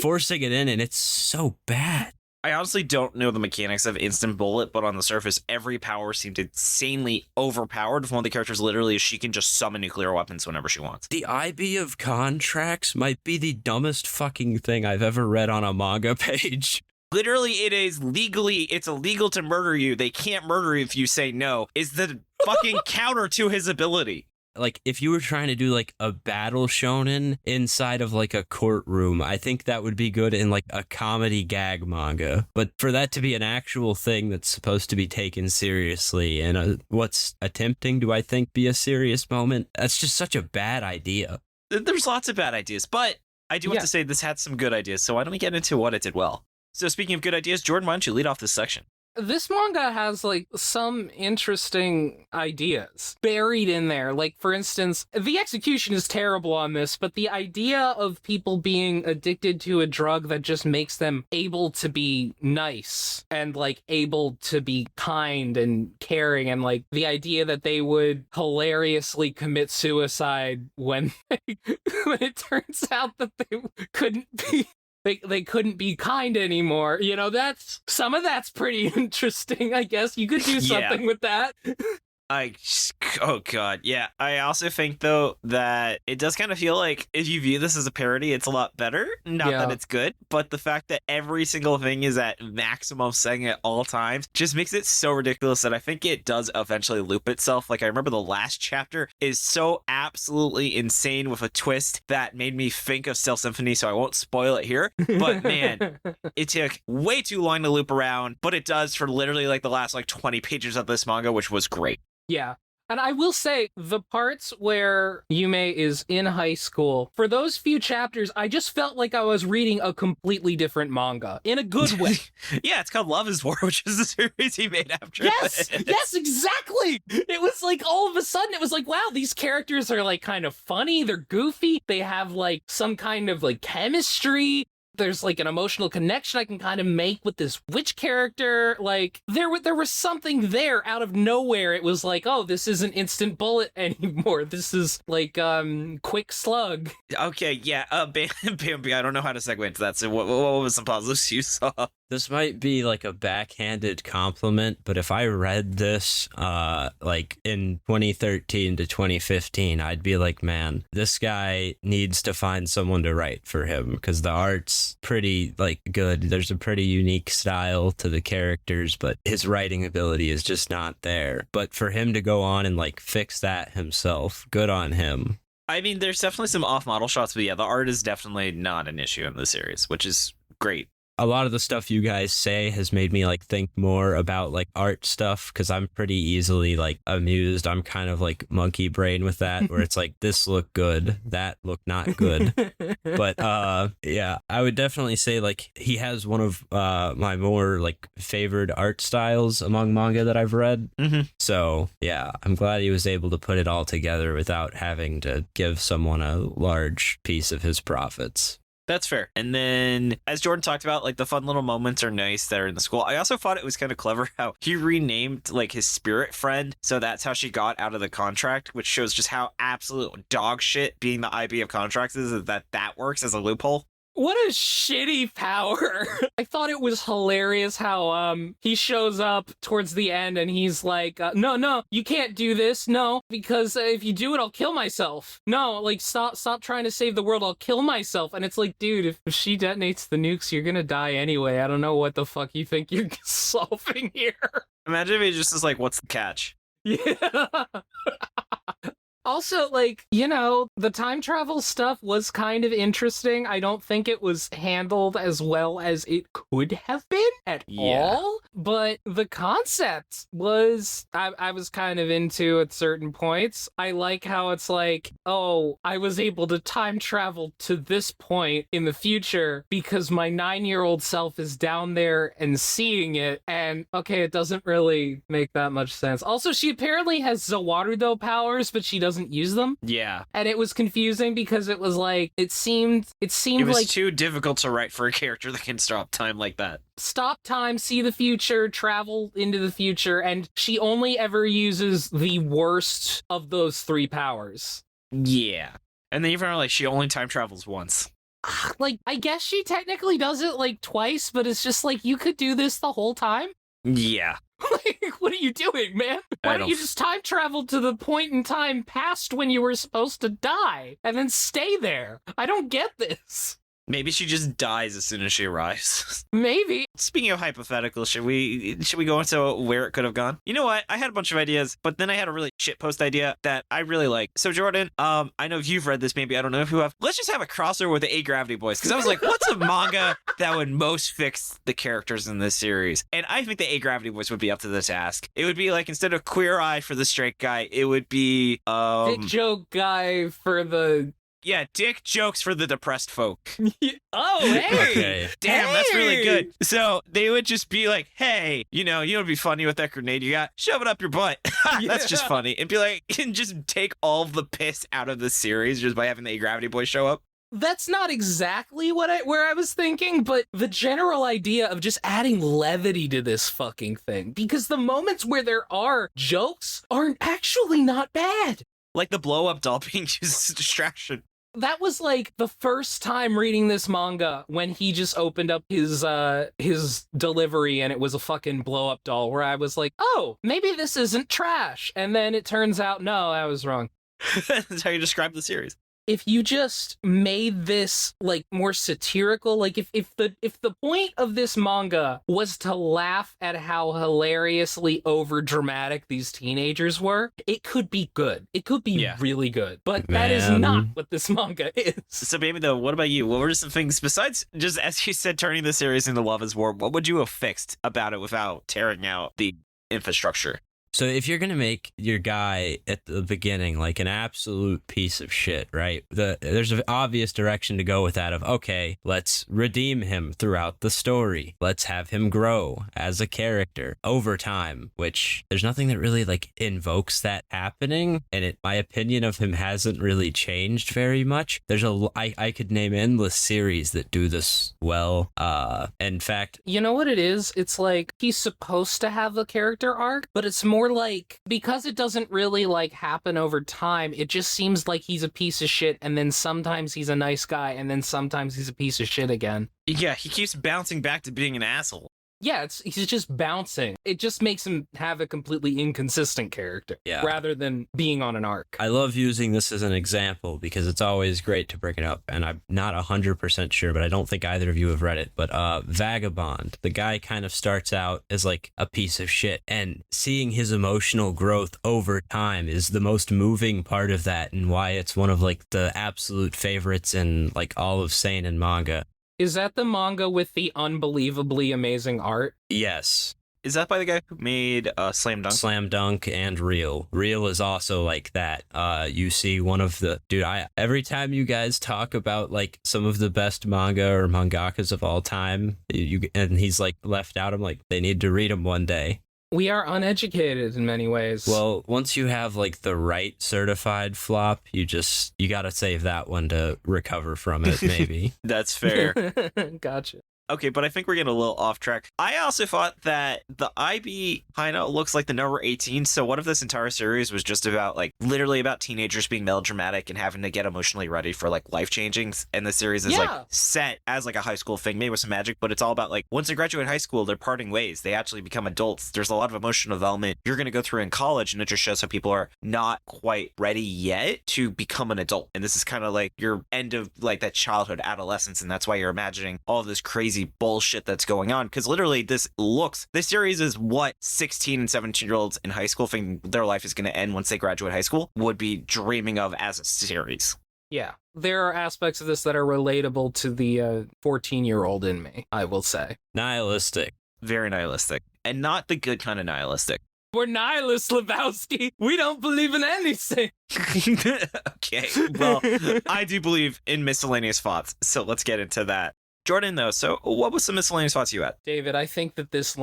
S3: forcing it in, and it's so bad.
S1: I honestly don't know the mechanics of instant bullet, but on the surface, every power seemed insanely overpowered. One of the characters literally, she can just summon nuclear weapons whenever she wants.
S3: The IB of contracts might be the dumbest fucking thing I've ever read on a manga page.
S1: Literally, it's illegal to murder you. They can't murder you if you say no, is the fucking counter to his ability.
S3: Like, if you were trying to do, like, a battle shonen inside of, like, a courtroom, I think that would be good in, like, a comedy gag manga. But for that to be an actual thing that's supposed to be taken seriously and what's attempting to, I think, be a serious moment, that's just such a bad idea.
S1: There's lots of bad ideas, but I do want to say this had some good ideas, so why don't we get into what it did well? So speaking of good ideas, Jordan, why don't you lead off this section?
S2: This manga has, like, some interesting ideas buried in there. Like, for instance, the execution is terrible on this, but the idea of people being addicted to a drug that just makes them able to be nice and, like, able to be kind and caring, and, like, the idea that they would hilariously commit suicide when it turns out that they couldn't be... They couldn't be kind anymore. You know, some of that's pretty interesting, I guess. You could do something with that.
S1: Oh god, yeah. I also think, though, that it does kind of feel like if you view this as a parody, it's a lot better. Not that it's good, but the fact that every single thing is at maximum setting at all times just makes it so ridiculous that I think it does eventually loop itself. Like, I remember the last chapter is so absolutely insane with a twist that made me think of Steel Symphony, so I won't spoil it here. But man, it took way too long to loop around, but it does for literally like the last like 20 pages of this manga, which was great.
S2: Yeah. And I will say, the parts where Yume is in high school, for those few chapters, I just felt like I was reading a completely different manga, in a good way.
S1: Yeah, it's called Love is War, which is the series he made after
S2: Yes,
S1: this.
S2: yes, exactly. It was like, all of a sudden, it was like, wow, these characters are like kind of funny, they're goofy, they have like some kind of like chemistry. There's like an emotional connection I can kind of make with this witch character. Like there was something there out of nowhere. It was like, oh, this isn't Instant Bullet anymore. This is like Quick Slug.
S1: Okay, yeah. Bambi, I don't know how to segue into that. So what was some positives you saw?
S3: This might be like a backhanded compliment, but if I read this like in 2013 to 2015, I'd be like, man, this guy needs to find someone to write for him because the art's pretty like good. There's a pretty unique style to the characters, but his writing ability is just not there. But for him to go on and like fix that himself, good on him.
S1: I mean, there's definitely some off-model shots, but yeah, the art is definitely not an issue in the series, which is great.
S3: A lot of the stuff you guys say has made me like think more about like art stuff because I'm pretty easily like amused. I'm kind of like monkey brain with that where it's like this looked good, that looked not good. But yeah, I would definitely say like he has one of my more like favored art styles among manga that I've read.
S1: Mm-hmm.
S3: So yeah, I'm glad he was able to put it all together without having to give someone a large piece of his profits.
S1: That's fair. And then, as Jordan talked about, like the fun little moments are nice that are in the school. I also thought it was kind of clever how he renamed like his spirit friend. So that's how she got out of the contract, which shows just how absolute dog shit being the IB of contracts is that works as a loophole.
S2: What a shitty power. I thought it was hilarious how he shows up towards the end and he's like, no, you can't do this. No, because if you do it, I'll kill myself. No, like stop trying to save the world. I'll kill myself. And it's like, dude, if she detonates the nukes, you're gonna die anyway. I don't know what the fuck you think you're solving here.
S1: Imagine if he just is like, what's the catch?
S2: Yeah. Also, like, you know, the time travel stuff was kind of interesting. I don't think it was handled as well as it could have been at all. But the concept was, I was kind of into at certain points. I like how it's like, oh, I was able to time travel to this point in the future because my 9-year-old self is down there and seeing it. And, okay, it doesn't really make that much sense. Also, she apparently has Zawarudo powers, but she doesn't use them.
S1: Yeah.
S2: And it was confusing because it was like, it seemed
S1: It was
S2: like
S1: too difficult to write for a character that can stop time like that.
S2: stop time, see the future, travel into the future, and she only ever uses the worst of those 3 powers.
S1: Yeah. And then you find out like she only time travels once.
S2: Like, I guess she technically does it like twice, but it's just like, you could do this the whole time?
S1: Yeah.
S2: Like, what are you doing, man? Why don't you just time travel to the point in time past when you were supposed to die and then stay there? I don't get this.
S1: Maybe she just dies as soon as she arrives.
S2: Maybe.
S1: Speaking of hypotheticals, should we go into where it could have gone? You know what? I had a bunch of ideas, but then I had a really shitpost idea that I really like. So Jordan, I know you've read this, maybe I don't know if you have. Let's just have a crossover with the A-Gravity Boys, because I was like, what's a manga that would most fix the characters in this series? And I think the A-Gravity Boys would be up to the task. It would be like, instead of Queer Eye for the straight guy, it would be
S2: Dick joke guy for the...
S1: Yeah, dick jokes for the depressed folk.
S2: Oh, hey!
S3: Okay.
S1: Damn, that's really
S2: Hey!
S1: good. So they would just be like, hey, you know what'd be funny with that grenade you got? Shove it up your butt. That's just
S2: Yeah.
S1: funny. And be like, and just take all of the piss out of the series just by having the A-Gravity Boy show up.
S2: That's not exactly where I was thinking, but the general idea of just adding levity to this fucking thing, because the moments where there are jokes aren't actually not bad.
S1: Like the blow-up doll being used as a distraction.
S2: That was like the first time reading this manga when he just opened up his delivery and it was a fucking blow up doll, where I was like, oh, maybe this isn't trash. And then it turns out, no, I was wrong.
S1: That's how you describe the series.
S2: If you just made this like more satirical, like if the point of this manga was to laugh at how hilariously over dramatic these teenagers were, it could be good. It could be really good. But that is
S3: Man.
S2: not what this manga is.
S1: So baby though, what about you? What were some things besides just, as you said, turning the series into Love is War, what would you have fixed about it without tearing out the infrastructure?
S3: So if you're going to make your guy at the beginning like an absolute piece of shit, right? There's an obvious direction to go with that of, okay, let's redeem him throughout the story. Let's have him grow as a character over time, which there's nothing that really like invokes that happening. And my opinion of him hasn't really changed very much. I could name endless series that do this well. In fact,
S2: you know what it is? It's like he's supposed to have a character arc, but it's more like, because it doesn't really like happen over time, it just seems like he's a piece of shit, and then sometimes he's a nice guy, and then sometimes he's a piece of shit again.
S1: Yeah, he keeps bouncing back to being an asshole.
S2: Yeah, he's just bouncing. It just makes him have a completely inconsistent character, rather than being on an arc.
S3: I love using this as an example because it's always great to bring it up, and I'm not 100% sure, but I don't think either of you have read it, but Vagabond, the guy kind of starts out as like a piece of shit, and seeing his emotional growth over time is the most moving part of that, and why it's one of like the absolute favorites in like all of seinen manga.
S2: Is that the manga with the unbelievably amazing art?
S3: Yes.
S1: Is that by the guy who made Slam Dunk?
S3: Slam Dunk and Real. Real is also like that. You see one of the... Dude, every time you guys talk about like some of the best manga or mangakas of all time, and he's like left out, I'm like, they need to read him one day.
S2: We are uneducated in many ways.
S3: Well, once you have like the right certified flop, you gotta save that one to recover from it, maybe.
S1: That's fair.
S2: Gotcha.
S1: Okay, but I think we're getting a little off track. I also thought that the IB kind of looks like the number 18, so what if this entire series was just about, like, literally about teenagers being melodramatic and having to get emotionally ready for, like, life-changing, and the series is, like, set as, like, a high school thing, maybe with some magic, but it's all about, like, once they graduate high school, they're parting ways. They actually become adults. There's a lot of emotional development you're going to go through in college, and it just shows how people are not quite ready yet to become an adult. And this is kind of, like, your end of, like, that childhood, adolescence, and that's why you're imagining all this crazy bullshit that's going on, because literally this series is what 16 and 17-year-olds in high school think their life is going to end once they graduate high school would be dreaming of as a series.
S2: Yeah, there are aspects of this that are relatable to the 14-year-old in me, I will say.
S3: Nihilistic.
S1: Very nihilistic, and not the good kind of nihilistic.
S2: We're nihilists, Lebowski. We don't believe in anything.
S1: Okay, well, I do believe in miscellaneous thoughts, so let's get into that. Jordan, though, so what was some miscellaneous thoughts you had?
S2: David, I think that this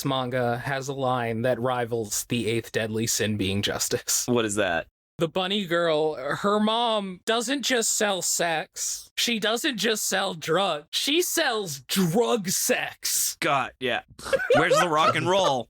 S2: manga has a line that rivals the 8th deadly sin being justice.
S1: What is that?
S2: The bunny girl, her mom doesn't just sell sex. She doesn't just sell drugs. She sells drug sex.
S1: God, yeah. Where's the rock and roll?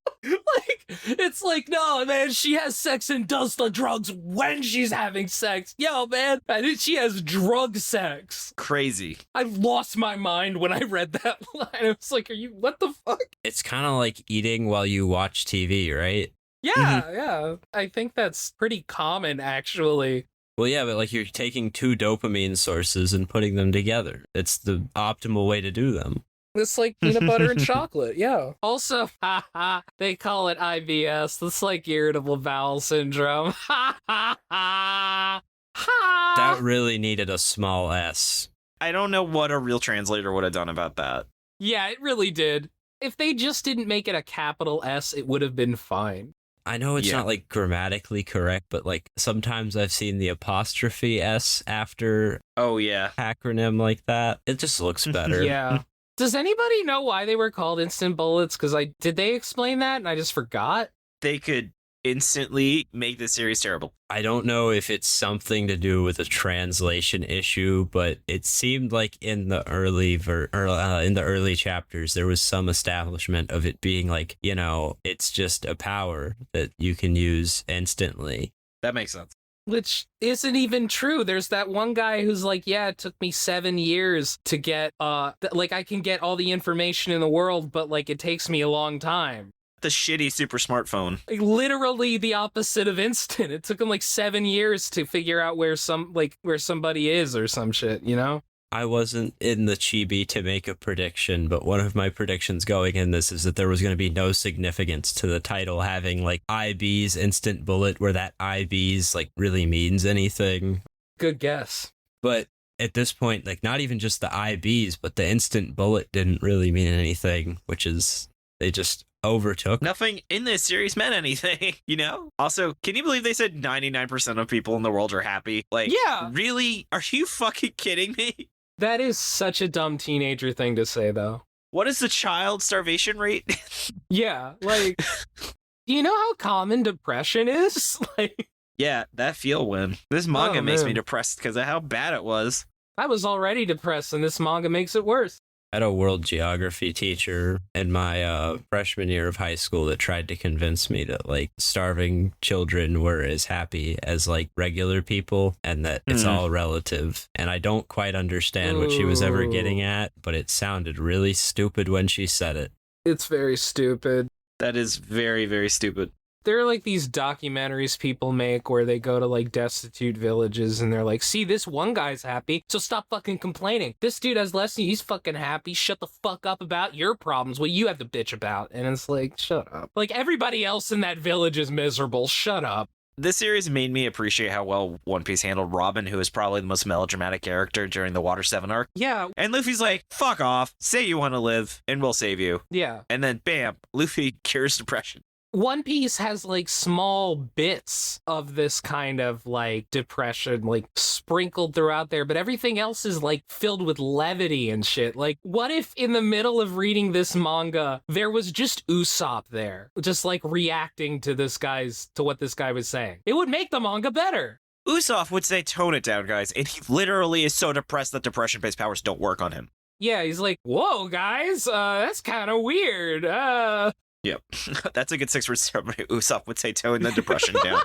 S2: It's like, no, man, she has sex and does the drugs when she's having sex. Yo, man, she has drug sex.
S1: Crazy.
S2: I lost my mind when I read that line. I was like, what the fuck?
S3: It's kind of like eating while you watch TV, right?
S2: Yeah. I think that's pretty common, actually.
S3: Well, yeah, but like you're taking two dopamine sources and putting them together. It's the optimal way to do them.
S2: It's like peanut butter and chocolate, yeah. Also, they call it IBS. That's like irritable bowel syndrome.
S3: That really needed a small S.
S1: I don't know what a real translator would have done about that.
S2: Yeah, it really did. If they just didn't make it a capital S, it would have been fine.
S3: I know it's not like grammatically correct, but like sometimes I've seen the apostrophe S after acronym like that. It just looks better.
S2: Yeah. Does anybody know why they were called instant bullets? Because did they explain that and I just forgot?
S1: They could instantly make the series terrible.
S3: I don't know if it's something to do with a translation issue, but it seemed like in the early chapters there was some establishment of it being like, it's just a power that you can use instantly.
S1: That makes sense.
S2: Which isn't even true. There's that one guy who's like, yeah, it took me 7 years to get, I can get all the information in the world, but like it takes me a long time.
S1: The shitty super smartphone.
S2: Like, literally the opposite of instant. It took him like 7 years to figure out where somebody is or some shit,
S3: I wasn't in the chibi to make a prediction, but one of my predictions going in this is that there was going to be no significance to the title having like IB's instant bullet, where that IB's like really means anything.
S2: Good guess.
S3: But at this point, like not even just the IB's, but the instant bullet didn't really mean anything, which is they just overtook.
S1: Nothing in this series meant anything, you know? Also, can you believe they said 99% of people in the world are happy? Like,
S2: Yeah.
S1: really? Are you fucking kidding me?
S2: That is such a dumb teenager thing to say, though.
S1: What is the child starvation rate?
S2: Yeah, like, do you know how common depression is? Like,
S1: Yeah, that feel win. This manga
S2: Oh,
S1: makes me
S2: man.
S1: depressed because of how bad it was.
S2: I was already depressed, and this manga makes it worse.
S3: I had a world geography teacher in my freshman year of high school that tried to convince me that like starving children were as happy as like regular people and that it's all relative. And I don't quite understand what she was ever getting at, but it sounded really stupid when she said it.
S2: It's very stupid.
S1: That is very, very stupid.
S2: There are like these documentaries people make where they go to like destitute villages and they're like, see, this one guy's happy, so stop fucking complaining. This dude has less, he's fucking happy. Shut the fuck up about your problems, what you have to bitch about. And it's like, shut up. Like, everybody else in that village is miserable. Shut up.
S1: This series made me appreciate how well One Piece handled Robin, who is probably the most melodramatic character during the Water 7 arc.
S2: Yeah,
S1: And Luffy's like, fuck off, say you want to live, and we'll save you.
S2: yeah.
S1: And then, bam, Luffy cures depression.
S2: One Piece has like small bits of this kind of like depression like sprinkled throughout there, but everything else is like filled with levity and shit. Like, what if in the middle of reading this manga, there was just Usopp there, just like reacting to what this guy was saying? It would make the manga better.
S1: Usopp would say, tone it down, guys, and he literally is so depressed that depression-based powers don't work on him.
S2: Yeah, he's like, whoa, guys, that's kind of weird.
S1: Yep. That's a good 6-word summary. Usopp would say, tone the depression down.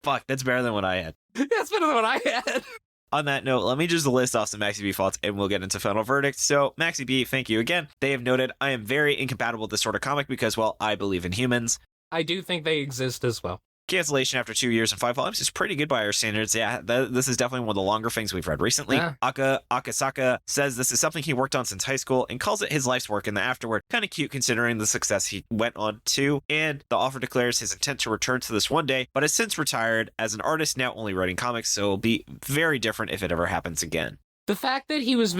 S1: Fuck, that's better than what I had.
S2: That's better than what I had.
S1: On that note, let me just list off some MaxyBee thoughts and we'll get into final verdict. So, MaxyBee, thank you again. They have noted, I am very incompatible with this sort of comic because, well, I believe in humans.
S2: I do think they exist as well.
S1: Cancellation after 2 years and 5 volumes is pretty good by our standards. Yeah, this is definitely one of the longer things we've read recently.
S2: Yeah.
S1: Aka Akasaka says this is something he worked on since high school and calls it his life's work in the afterward. Kind of cute considering the success he went on to. And the author declares his intent to return to this one day, but has since retired as an artist, now only writing comics, so it'll be very different if it ever happens again.
S2: The fact that he's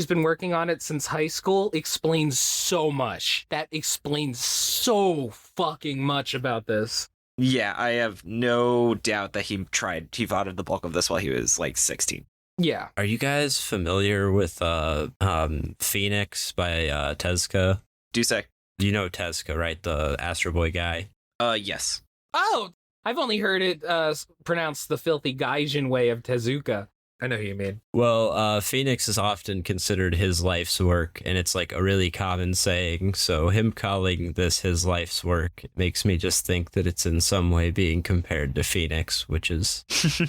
S2: been working on it since high school explains so much. That explains so fucking much about this.
S1: Yeah, I have no doubt that he thought of the bulk of this while he was like 16.
S2: Yeah.
S3: Are you guys familiar with Phoenix by Tezuka?
S1: Do say.
S3: You know Tezuka, right? The Astro Boy guy.
S1: Yes.
S2: Oh, I've only heard it pronounced the filthy Gaijin way of Tezuka. I know who you mean.
S3: Well, Phoenix is often considered his life's work, and it's like a really common saying. So him calling this his life's work makes me just think that it's in some way being compared to Phoenix, which is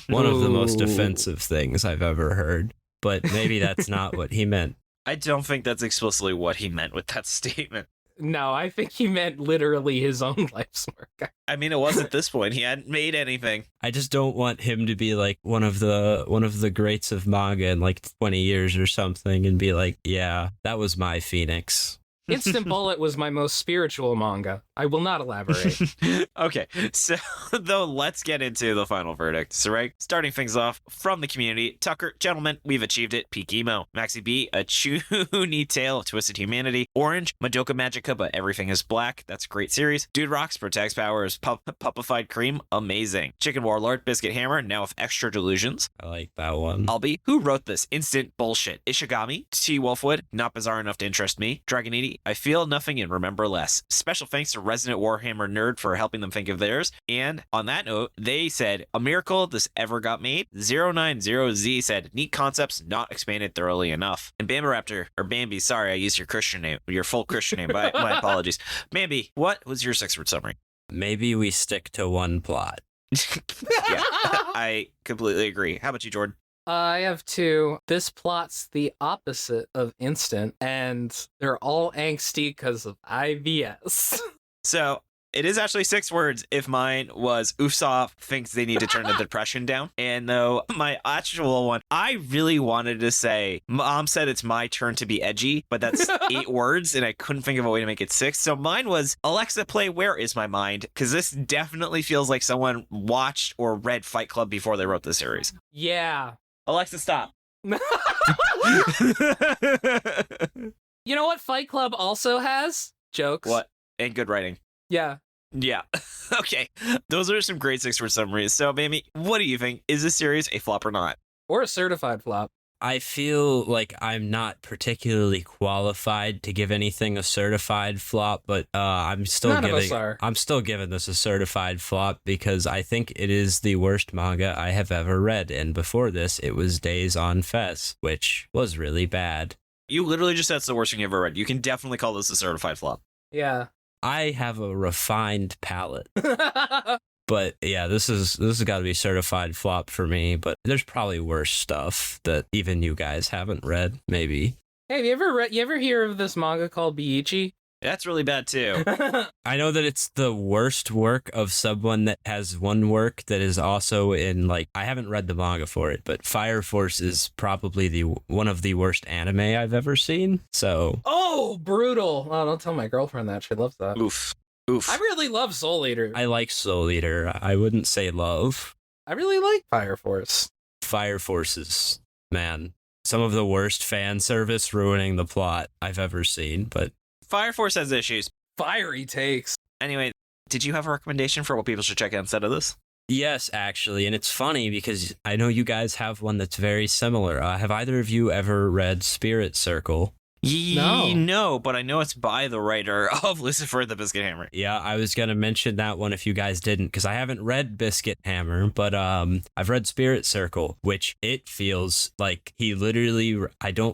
S3: one of the most
S2: Ooh.
S3: offensive things I've ever heard. But maybe that's not what he meant.
S1: I don't think that's explicitly what he meant with that statement.
S2: No, I think he meant literally his own life's work.
S1: I mean, it was at this point. He hadn't made anything.
S3: I just don't want him to be like one of the greats of manga in like 20 years or something and be like, yeah, that was my Phoenix.
S2: Instant Bullet was my most spiritual manga. I will not elaborate.
S1: Okay, so though, let's get into the final verdict. So, right, starting things off from the community, Tucker, gentlemen, we've achieved it. Peak emo. MaxyBee, a chuny tale of twisted humanity. Orange, Madoka Magica, but everything is black. That's a great series. Dude Rocks, protects powers. Puppified cream, amazing. Chicken Warlord, Biscuit Hammer, now with extra delusions.
S3: I like that one.
S1: Albi, who wrote this? Instant bullshit. Ishigami, T. Wolfwood, not bizarre enough to interest me. Dragoniti, I feel nothing and remember less. Special thanks to Resident Warhammer Nerd for helping them think of theirs. And on that note, they said, a miracle this ever got made. 090Z said, neat concepts not expanded thoroughly enough. And Bambiraptor, or Bambi, sorry, I used your Christian name, your full Christian name, my apologies. Bambi, what was your 6-word summary?
S3: Maybe we stick to one plot.
S1: Yeah, I completely agree. How about you, Jordan?
S2: I have two. This plot's the opposite of Instant, and they're all angsty because of IBS.
S1: So it is actually 6 words if mine was Usopp thinks they need to turn the depression down. And though my actual one, I really wanted to say, Mom said it's my turn to be edgy, but that's 8 words and I couldn't think of a way to make it 6. So mine was Alexa, play Where Is My Mind? Because this definitely feels like someone watched or read Fight Club before they wrote the series.
S2: Yeah.
S1: Alexa, stop.
S2: You know what Fight Club also has? Jokes.
S1: What? and good writing.
S2: Yeah.
S1: Yeah. Okay. Those are some great 6-word summaries. So, Bambi, what do you think? Is this series a flop or not?
S2: Or a certified flop.
S3: I feel like I'm not particularly qualified to give anything a certified flop, but I'm still
S2: None of us are.
S3: I'm still giving this a certified flop because I think it is the worst manga I have ever read. And before this, it was Days on Fess, which was really bad.
S1: You literally just said it's the worst thing you ever read. You can definitely call this a certified flop.
S2: Yeah.
S3: I have a refined palate. But yeah, this has got to be certified flop for me. But there's probably worse stuff that even you guys haven't read, maybe.
S2: Hey, you ever hear of this manga called Biichi?
S1: That's really bad, too.
S3: I know that it's the worst work of someone that has one work that is also in, like, I haven't read the manga for it, but Fire Force is probably one of the worst anime I've ever seen. So.
S2: Oh, brutal. Oh, don't tell my girlfriend that. She loves that.
S1: Oof.
S2: I really love Soul Eater.
S3: I like Soul Eater. I wouldn't say love.
S2: I really like Fire Force.
S3: Fire Forces, man. Some of the worst fan service ruining the plot I've ever seen, but.
S1: Fire Force has issues.
S2: Fiery takes.
S1: Anyway, did you have a recommendation for what people should check out instead of this?
S3: Yes, actually, and it's funny because I know you guys have one that's very similar. Have either of you ever read Spirit Circle?
S1: No, but I know it's by the writer of Lucifer the Biscuit Hammer.
S3: Yeah, I was going to mention that one if you guys didn't, because I haven't read Biscuit Hammer, but I've read Spirit Circle, which it feels like he literally,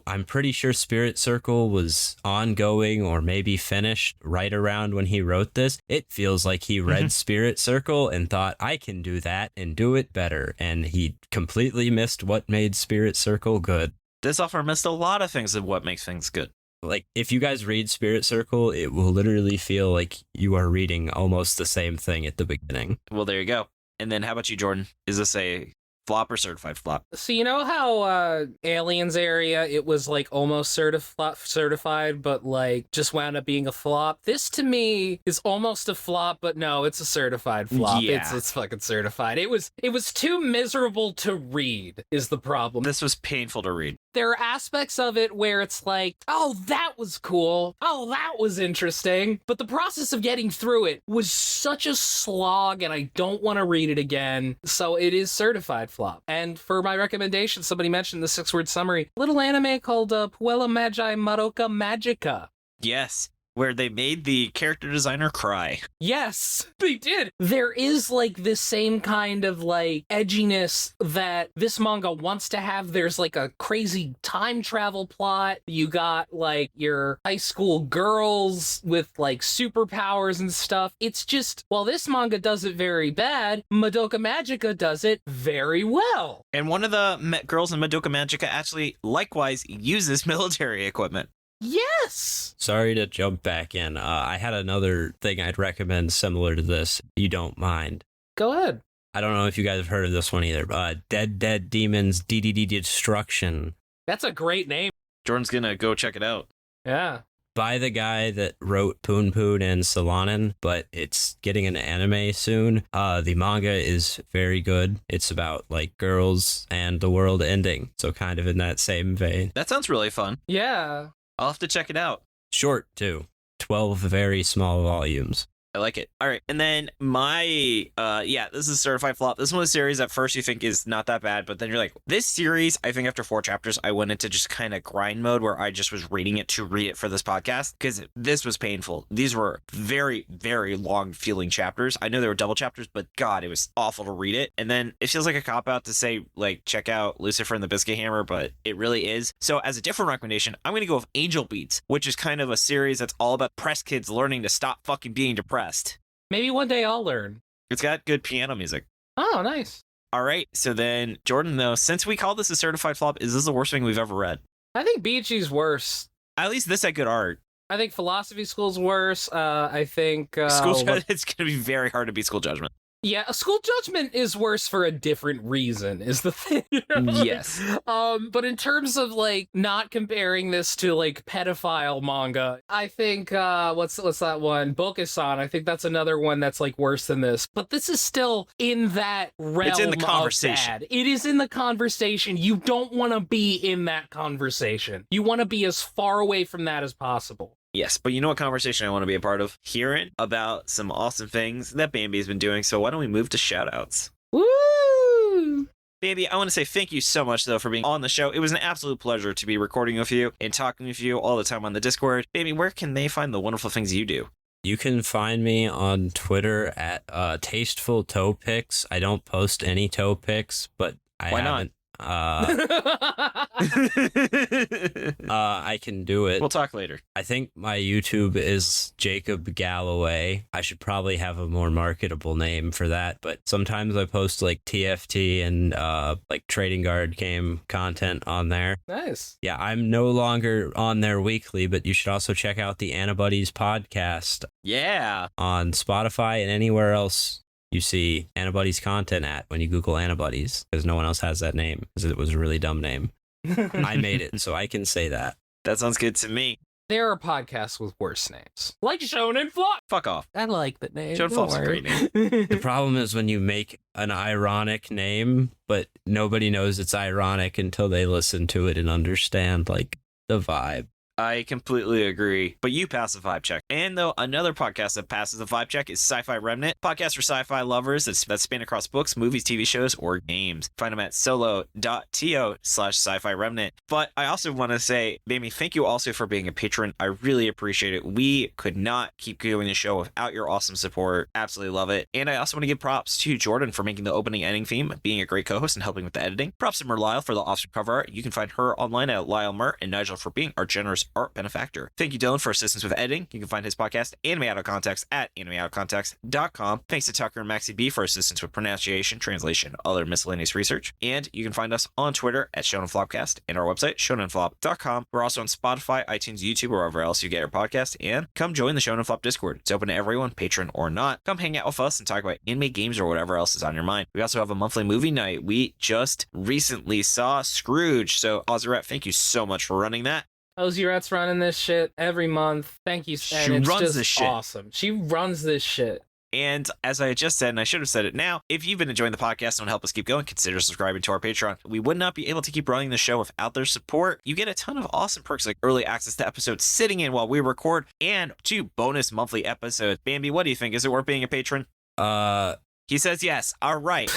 S3: I'm pretty sure Spirit Circle was ongoing or maybe finished right around when he wrote this. It feels like he read Spirit Circle and thought, I can do that and do it better, and he completely missed what made Spirit Circle good.
S1: This author missed a lot of things of what makes things good.
S3: Like, if you guys read Spirit Circle, it will literally feel like you are reading almost the same thing at the beginning.
S1: Well, there you go. And then how about you, Jordan? Is this a flop or certified flop?
S2: So you know how Aliens area, it was like almost certified, but like just wound up being a flop? This to me is almost a flop, but no, it's a certified flop.
S1: Yeah.
S2: It's fucking certified. It was too miserable to read is the problem.
S1: This was painful to read.
S2: There are aspects of it where it's like, oh, that was cool. Oh, that was interesting. But the process of getting through it was such a slog, and I don't want to read it again. So it is certified flop. And for my recommendation, somebody mentioned the 6-word summary, little anime called Puella Magi Madoka Magica.
S1: Yes, where they made the character designer cry.
S2: Yes, they did. There is like this same kind of like edginess that this manga wants to have. There's like a crazy time travel plot. You got like your high school girls with like superpowers and stuff. It's just, while this manga does it very bad, Madoka Magica does it very well.
S1: And one of the girls in Madoka Magica actually likewise uses military equipment.
S2: Yes!
S3: Sorry to jump back in. I had another thing I'd recommend similar to this. You don't mind.
S2: Go ahead.
S3: I don't know if you guys have heard of this one either. Dead Demons DDD Destruction.
S2: That's a great name.
S1: Jordan's gonna go check it out.
S2: Yeah.
S3: By the guy that wrote Poon Poon and Solanin, but it's getting an anime soon. The manga is very good. It's about like girls and the world ending. So kind of in that same vein.
S1: That sounds really fun.
S2: Yeah.
S1: I'll have to check it out.
S3: Short too. 12 very small volumes.
S1: I like it. All right. And then this is certified flop. This one was a series at first you think is not that bad, but then you're like, this series, I think after 4 chapters, I went into just kind of grind mode where I just was reading it to read it for this podcast because this was painful. These were very, very long feeling chapters. I know they were double chapters, but God, it was awful to read it. And then it feels like a cop out to say, like, check out Lucifer and the Biscuit Hammer, but it really is. So as a different recommendation, I'm going to go with Angel Beats, which is kind of a series that's all about press kids learning to stop fucking being depressed.
S2: Maybe one day I'll learn.
S1: It's got good piano music.
S2: Oh, nice.
S1: All right. So then, Jordan, though, since we call this a certified flop, is this the worst thing we've ever read?
S2: I think Beachy's worse.
S1: At least this had good art.
S2: I think Philosophy School's worse. I think...
S1: It's going to be very hard to beat School Judgment.
S2: Yeah, School Judgment is worse for a different reason, is the thing.
S1: Yes.
S2: But in terms of, like, not comparing this to, like, pedophile manga, I think, what's that one? Bokusan, I think that's another one that's, like, worse than this. But this is still in that realm
S1: it's in the conversation.
S2: Of bad. It is in the conversation. You don't want to be in that conversation. You want to be as far away from that as possible.
S1: Yes, but you know what conversation I want to be a part of? Hearing about some awesome things that Bambi's been doing. So why don't we move to shoutouts?
S2: Woo!
S1: Bambi, I want to say thank you so much, though, for being on the show. It was an absolute pleasure to be recording with you and talking with you all the time on the Discord. Bambi, where can they find the wonderful things you do?
S3: You can find me on Twitter at Tasteful Toe Pics. I don't post any toe pics, but
S1: Why not?
S3: I can do it.
S1: We'll talk later.
S3: I think my YouTube is Jacob Galloway. I should probably have a more marketable name for that, but sometimes I post like TFT and like trading card game content on there.
S2: Nice.
S3: Yeah, I'm no longer on there weekly, but you should also check out the AniBuddies podcast
S1: Yeah.
S3: on Spotify and anywhere else you see AniBuddies content at when you Google AniBuddies, because no one else has that name, because it was a really dumb name. I made it, so I can say that.
S1: That sounds good to me.
S2: There are podcasts with worse names, like Shonen Flop.
S1: Fuck off.
S2: I like the name.
S1: Shonen Flop's a great name.
S3: The problem is when you make an ironic name, but nobody knows it's ironic until they listen to it and understand, like, the vibe.
S1: I completely agree, but you pass the vibe check. And though another podcast that passes the vibe check is Sci-Fi Remnant, podcast for sci-fi lovers that span across books, movies, TV shows, or games. Find them at solo.to/sci-fi remnant. But I also want to say, Bambi, thank you also for being a patron. I really appreciate it. We could not keep doing the show without your awesome support. Absolutely love it. And I also want to give props to Jordan for making the opening ending theme, being a great co-host and helping with the editing. Props to Merliel for the awesome cover art. You can find her online at Lyle Mer, and Nigel for being our generous art benefactor. Thank you, Dylan, for assistance with editing. You can find his podcast, Anime Out of Context, at animeoutofcontext.com. Thanks to Tucker and MaxyBee for assistance with pronunciation, translation, other miscellaneous research. And you can find us on Twitter at Shonen Flopcast and our website, shonenflop.com. We're also on Spotify, iTunes, YouTube, or wherever else you get your podcast. And come join the Shonen Flop Discord. It's open to everyone, patron or not. Come hang out with us and talk about anime, games, or whatever else is on your mind. We also have a monthly movie night. We just recently saw Scrooge. So, Ozzy, thank you so much for running that.
S2: Ozzy running this shit every month. Thank you. And it's
S1: runs
S2: just
S1: this shit.
S2: Awesome. She runs this shit.
S1: And as I just said, and I should have said it now, if you've been enjoying the podcast and want to help us keep going, consider subscribing to our Patreon. We would not be able to keep running the show without their support. You get a ton of awesome perks like early access to episodes sitting in while we record and 2 bonus monthly episodes. Bambi, what do you think? Is it worth being a patron? He says yes. All right.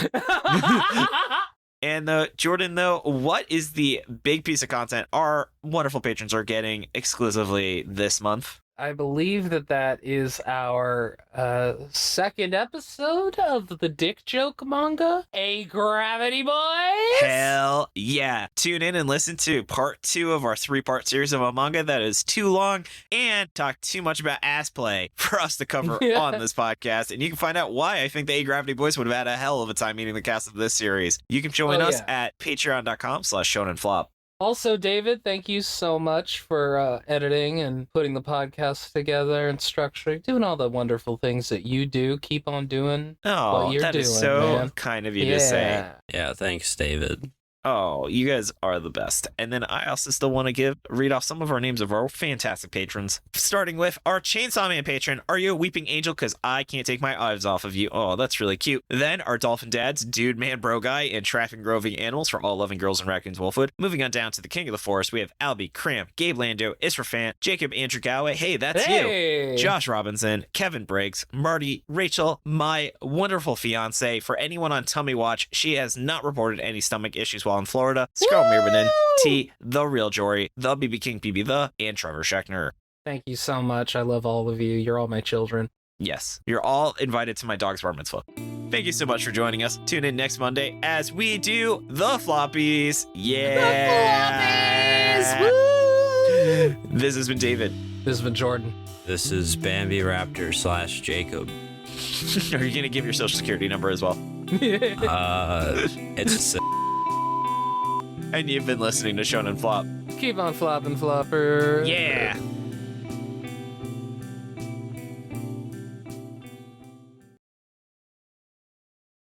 S1: And Jordan, though, what is the big piece of content our wonderful patrons are getting exclusively this month?
S2: I believe that is our second episode of the Dick Joke manga, A Gravity Boys.
S1: Hell yeah. Tune in and listen to part 2 of our 3-part series of a manga that is too long and talk too much about ass play for us to cover on this podcast. And you can find out why I think the A Gravity Boys would have had a hell of a time meeting the cast of this series. You can join us at patreon.com/shonenflop.
S2: Also, David, thank you so much for editing and putting the podcast together and structuring, doing all the wonderful things that you do. Keep on doing what you're doing.
S1: That is so
S2: man.
S1: kind of you to say.
S3: Yeah, thanks, David.
S1: Oh, you guys are the best. And then I also still want to read off some of our names of our fantastic patrons. Starting with our Chainsaw Man patron. Are you a weeping angel? Because I can't take my eyes off of you. Oh, that's really cute. Then our Dolphin Dads, Dude Man Bro Guy, and Traffic Roving Animals for all loving girls and raccoons Wolfwood. Moving on down to the King of the Forest, we have Albie, Cramp, Gabe Lando, Israfant, Jacob Andrew Galloway. Hey, that's you. Josh Robinson, Kevin Briggs, Marty, Rachel, my wonderful fiance. For anyone on Tummy Watch, she has not reported any stomach issues while in Florida. Scrum Mirbanen, T, The Real Jory, The BB King BB The, and Trevor Schechner.
S2: Thank you so much. I love all of you. You're all my children.
S1: Yes, you're all invited to my dog's bar mitzvah. Thank you so much for joining us. Tune in next Monday as we do the floppies. Yeah.
S2: The floppies. Woo!
S1: This has been David.
S2: This has been Jordan.
S3: This is Bambiraptor / Jacob.
S1: Are you going to give your social security number as well?
S3: It's
S1: And you've been listening to Shonen Flop.
S2: Keep on flopping, flopper.
S1: Yeah.